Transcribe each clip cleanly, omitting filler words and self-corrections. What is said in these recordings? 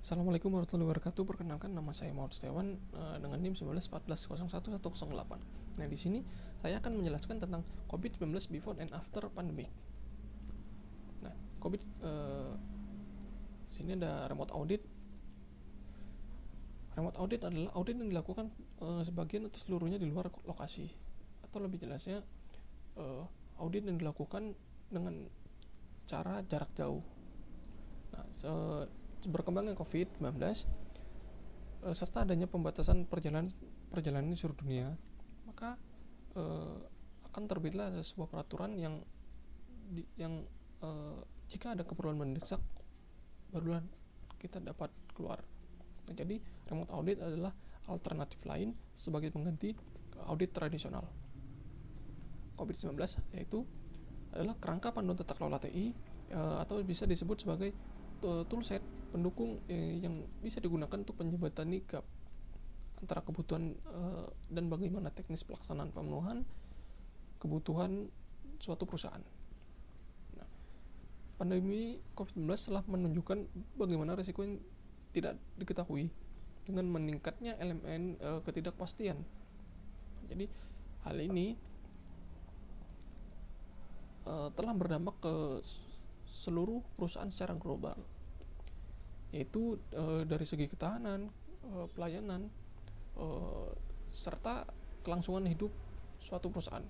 Assalamualaikum warahmatullahi wabarakatuh. Perkenalkan, nama saya Muhammad Setiawan dengan NIM 1914011108. Nah, di sini saya akan menjelaskan tentang COVID-19 before and after pandemic. Nah, COVID sini ada remote audit. Remote audit adalah audit yang dilakukan sebagian atau seluruhnya di luar lokasi. Atau lebih jelasnya, audit yang dilakukan dengan cara jarak jauh. Nah, berkembangnya COVID-19 serta adanya pembatasan perjalanan di seluruh dunia, maka akan terbitlah sebuah peraturan yang jika ada keperluan mendesak barulah kita dapat keluar. Nah, jadi remote audit adalah alternatif lain sebagai pengganti audit tradisional. COVID-19 yaitu adalah kerangka panduan tata kelola TI atau bisa disebut sebagai toolset pendukung yang bisa digunakan untuk menjembatani gap antara kebutuhan dan bagaimana teknis pelaksanaan pemenuhan kebutuhan suatu perusahaan. Nah, pandemi COVID-19 telah menunjukkan bagaimana risiko yang tidak diketahui dengan meningkatnya elemen ketidakpastian. Jadi hal ini telah berdampak ke seluruh perusahaan secara global, yaitu dari segi ketahanan, pelayanan, serta kelangsungan hidup suatu perusahaan.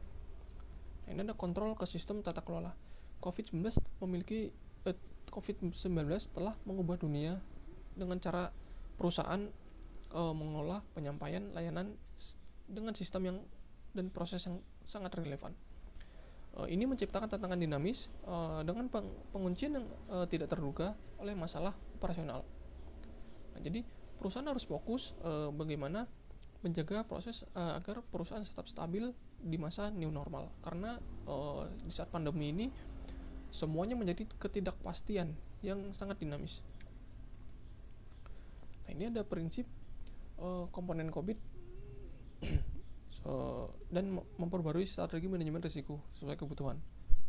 Ini ada kontrol ke sistem tata kelola. COVID-19 telah mengubah dunia dengan cara perusahaan mengelola penyampaian layanan dengan sistem yang dan proses yang sangat relevan. Ini menciptakan tantangan dinamis dengan penguncian yang tidak terduga oleh masalah operasional. Nah, jadi perusahaan harus fokus bagaimana menjaga proses agar perusahaan tetap stabil di masa new normal, karena di saat pandemi ini semuanya menjadi ketidakpastian yang sangat dinamis. Nah, ini ada prinsip komponen COVID dan memperbarui strategi manajemen risiko sesuai kebutuhan.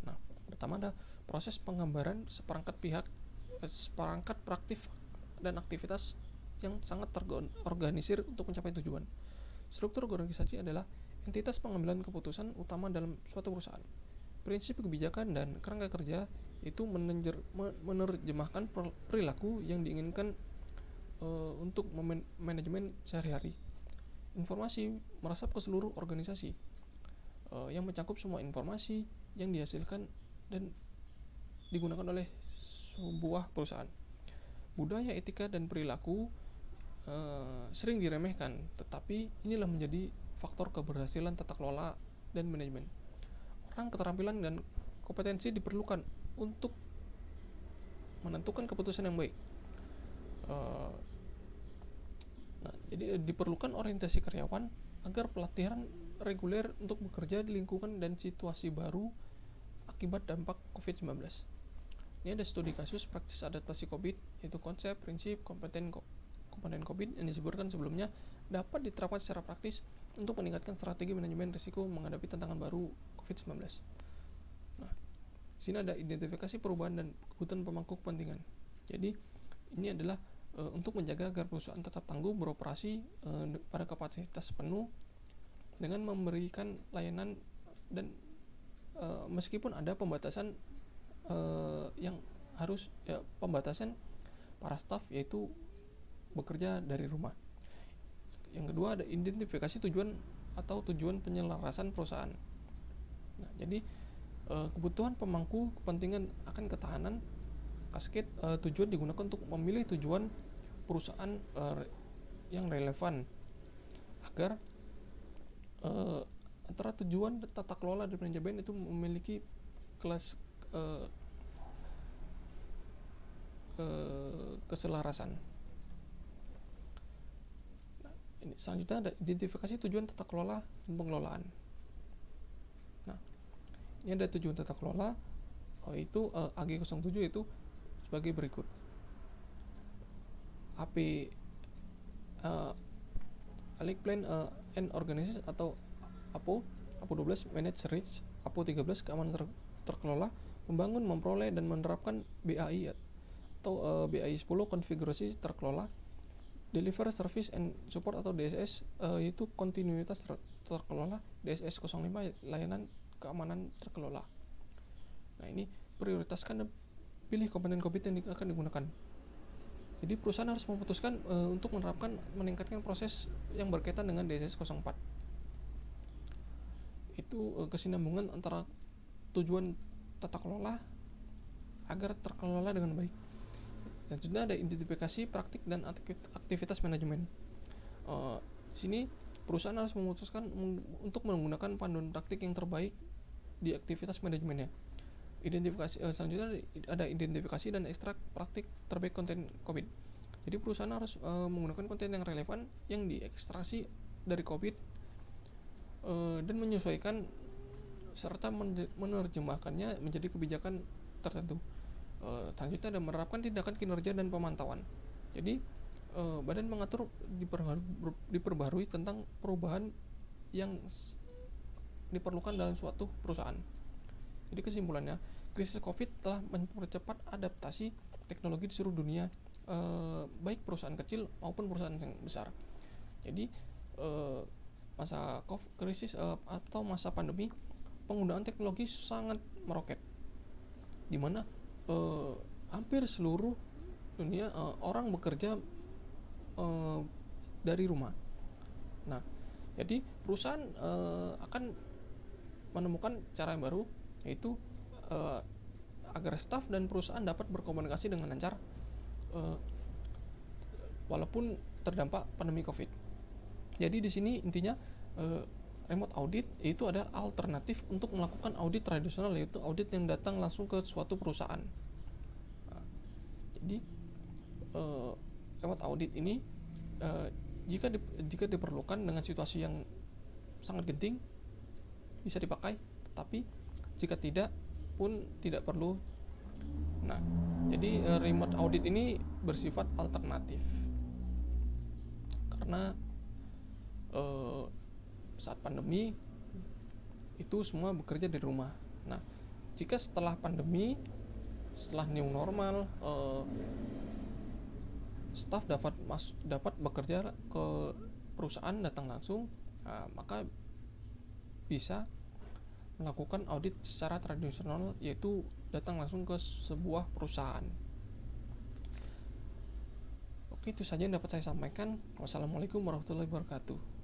Nah, pertama ada proses penggambaran seperangkat praktik dan aktivitas yang sangat terorganisir untuk mencapai tujuan. Struktur organisasi adalah entitas pengambilan keputusan utama dalam suatu perusahaan. Prinsip kebijakan dan kerangka kerja itu menerjemahkan perilaku yang diinginkan untuk manajemen sehari-hari. Informasi merasap ke seluruh organisasi yang mencakup semua informasi yang dihasilkan dan digunakan oleh sebuah perusahaan. Budaya, etika, dan perilaku sering diremehkan, tetapi inilah menjadi faktor keberhasilan tata kelola dan manajemen. Orang, keterampilan, dan kompetensi diperlukan untuk menentukan keputusan yang baik. Nah, jadi diperlukan orientasi karyawan agar pelatihan reguler untuk bekerja di lingkungan dan situasi baru akibat dampak COVID-19. Ini ada studi kasus praktis adaptasi COVID, yaitu konsep, prinsip, komponen COVID yang disebutkan sebelumnya dapat diterapkan secara praktis untuk meningkatkan strategi manajemen risiko menghadapi tantangan baru COVID-19. Nah, di sini ada identifikasi perubahan dan kebutuhan pemangku kepentingan. Jadi ini adalah untuk menjaga agar perusahaan tetap tangguh beroperasi pada kapasitas penuh dengan memberikan layanan dan meskipun ada pembatasan yang harus pembatasan para staf, yaitu bekerja dari rumah. Yang kedua ada identifikasi tujuan atau tujuan penyelarasan perusahaan. Nah, jadi kebutuhan pemangku kepentingan akan ketahanan kasket tujuan digunakan untuk memilih tujuan perusahaan yang relevan agar antara tujuan tata kelola dan manajemen itu memiliki kelas keselarasan. Nah, ini selanjutnya ada identifikasi tujuan tata kelola dan pengelolaan. Nah, ini ada tujuan tata kelola itu AG07 itu sebagai berikut. AP Alec Plan and Organization atau APO 12 Manage Risk, APO 13 keamanan terkelola, membangun, memperoleh, dan menerapkan BAI atau BI10 konfigurasi terkelola. Deliver Service and Support atau DSS itu kontinuitas terkelola. DSS 05 layanan keamanan terkelola. Nah, ini prioritaskan dan pilih komponen COVID yang akan digunakan. Jadi perusahaan harus memutuskan untuk meningkatkan proses yang berkaitan dengan DSS 04. Itu kesinambungan antara tujuan tata kelola agar terkelola dengan baik. Dan juga ada identifikasi praktik dan aktivitas manajemen. Sini perusahaan harus memutuskan untuk menggunakan panduan praktik yang terbaik di aktivitas manajemennya. Selanjutnya ada identifikasi dan ekstrak praktik terbaik konten COVID. Jadi perusahaan harus menggunakan konten yang relevan yang diekstraksi dari COVID dan menyesuaikan serta menerjemahkannya menjadi kebijakan tertentu. Selanjutnya ada menerapkan tindakan kinerja dan pemantauan. Jadi badan mengatur diperbarui tentang perubahan yang diperlukan dalam suatu perusahaan. Jadi kesimpulannya, krisis COVID telah mempercepat adaptasi teknologi di seluruh dunia, baik perusahaan kecil maupun perusahaan yang besar. Jadi masa krisis atau masa pandemi, penggunaan teknologi sangat meroket, di mana hampir seluruh dunia orang bekerja dari rumah. Nah, jadi perusahaan akan menemukan cara yang baru, yaitu agar staf dan perusahaan dapat berkomunikasi dengan lancar walaupun terdampak pandemi COVID. Jadi di sini intinya remote audit itu adalah alternatif untuk melakukan audit tradisional, yaitu audit yang datang langsung ke suatu perusahaan. Jadi remote audit ini jika diperlukan dengan situasi yang sangat genting bisa dipakai, tapi jika tidak pun tidak perlu. Nah, jadi remote audit ini bersifat alternatif karena saat pandemi itu semua bekerja dari rumah. Nah, jika setelah pandemi, setelah new normal, staf dapat bekerja ke perusahaan datang langsung, maka bisa melakukan audit secara tradisional, yaitu datang langsung ke sebuah perusahaan. Oke, itu saja yang dapat saya sampaikan. Wassalamualaikum warahmatullahi wabarakatuh.